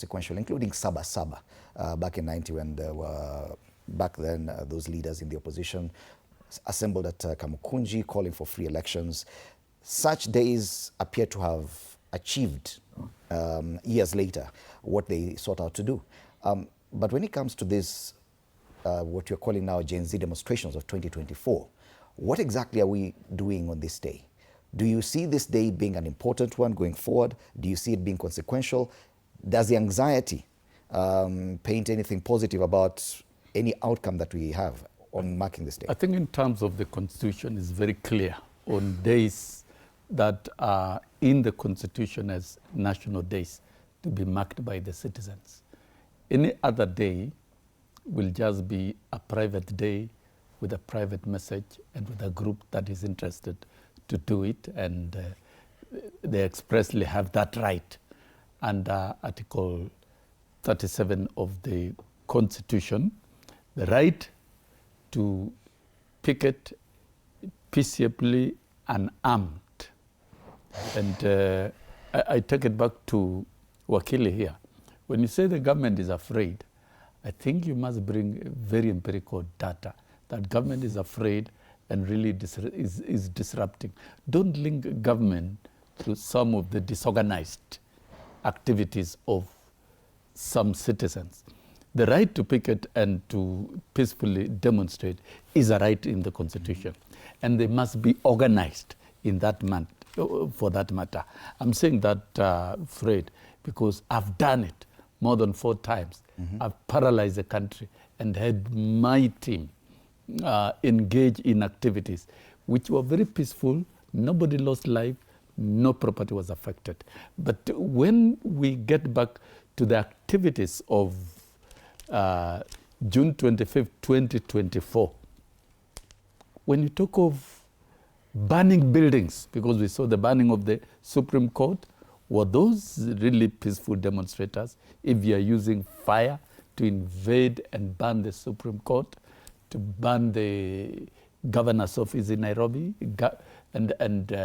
consequential, including Saba Saba back in 90 when there were, back then, those leaders in the opposition assembled at Kamukunji calling for free elections. Such days appear to have achieved years later what they sought out to do. But when it comes to this, what you're calling now Gen Z demonstrations of 2024, what exactly are we doing on this day? Do you see this day being an important one going forward? Do you see it being consequential? Does the anxiety paint anything positive about any outcome that we have on marking this day? I think in terms of the Constitution, it's very clear on days that are in the Constitution as national days to be marked by the citizens. Any other day will just be a private day with a private message and with a group that is interested to do it, and they expressly have that right under Article 37 of the Constitution, the right to picket peaceably unarmed. And I take it back to Wakili here. When you say the government is afraid, I think you must bring very empirical data that government is afraid and really is disrupting. Don't link government to some of the disorganized activities of some citizens. The right to picket and to peacefully demonstrate is a right in the Constitution, and they must be organized in that for that matter. I'm saying that, Fred, because I've done it more than 4 times. I've paralyzed the country and had my team engage in activities which were very peaceful. Nobody lost life, no property was affected. But when we get back to the activities of June 25th, 2024, when you talk of burning buildings, because we saw the burning of the Supreme Court, were those really peaceful demonstrators? If you are using fire to invade and burn the Supreme Court, to burn the governor's office in Nairobi, and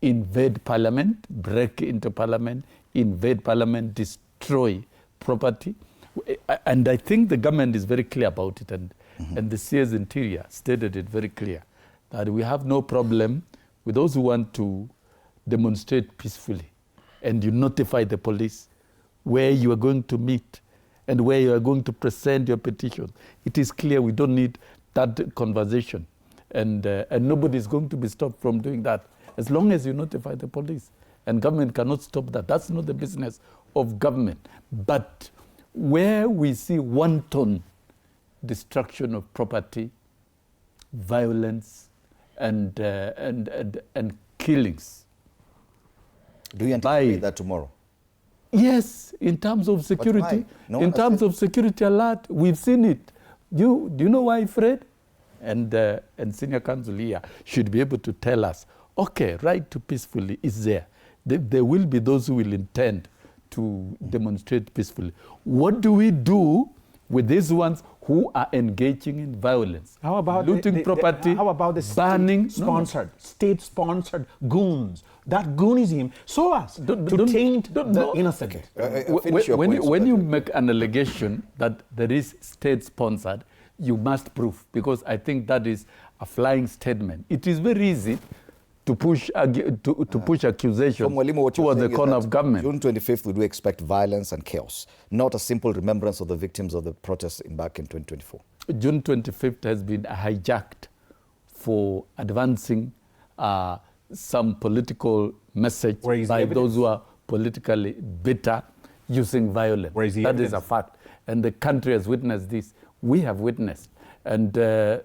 invade parliament, break into parliament, invade parliament, destroy property. And I think the government is very clear about it, and the CS Interior stated it very clear, that we have no problem with those who want to demonstrate peacefully, and you notify the police where you are going to meet and where you are going to present your petition. It is clear we don't need that conversation, and nobody is going to be stopped from doing that as long as you notify the police. And government cannot stop that. That's not the business of government. But where we see wanton destruction of property, violence, and killings. Do you anticipate that tomorrow? Yes, in terms of security, in terms of security alert, we've seen it. Do you know why, Fred? And Senior Counsel here should be able to tell us, okay, right to peacefully is there. There will be those who will intend to demonstrate peacefully. What do we do with these ones who are engaging in violence? How about looting property? How about the banning, state-sponsored goons? That goonism, so as to taint the innocent. Okay. When you make an allegation that there is state-sponsored, you must prove, because I think that is a flying statement. It is very easy to push accusations towards the corner of government. June 25th, we do expect violence and chaos, not a simple remembrance of the victims of the protests back in 2024. June 25th has been hijacked for advancing some political message by those who are politically bitter, using violence. That is a fact. And the country has witnessed this. We have witnessed. And therefore,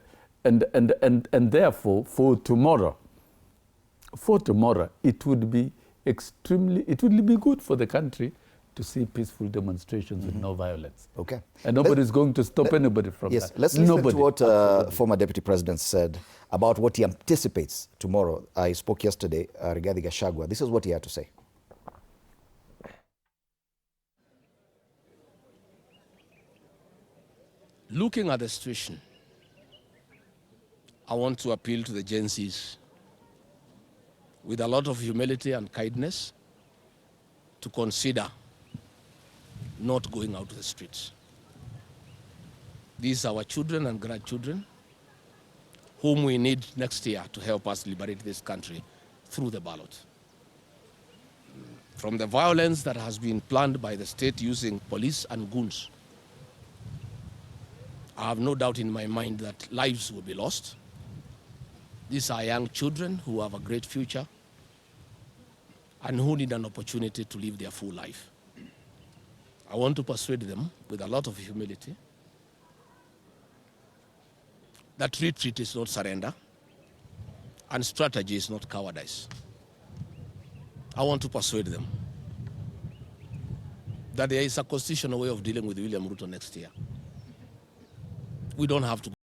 for tomorrow, it would be good for the country to see peaceful demonstrations with no violence. Okay. And nobody is going to stop anybody from that. Let's listen to what former Deputy President said about what he anticipates tomorrow. I spoke yesterday, Rigathi Gachagua. This is what he had to say. Looking at the situation, I want to appeal to the Gen Zs with a lot of humility and kindness to consider not going out to the streets. These are our children and grandchildren whom we need next year to help us liberate this country through the ballot. From the violence that has been planned by the state using police and goons, I have no doubt in my mind that lives will be lost. These are young children who have a great future and who need an opportunity to live their full life. I want to persuade them with a lot of humility that retreat is not surrender and strategy is not cowardice. I want to persuade them that there is a constitutional way of dealing with William Ruto next year. We don't have to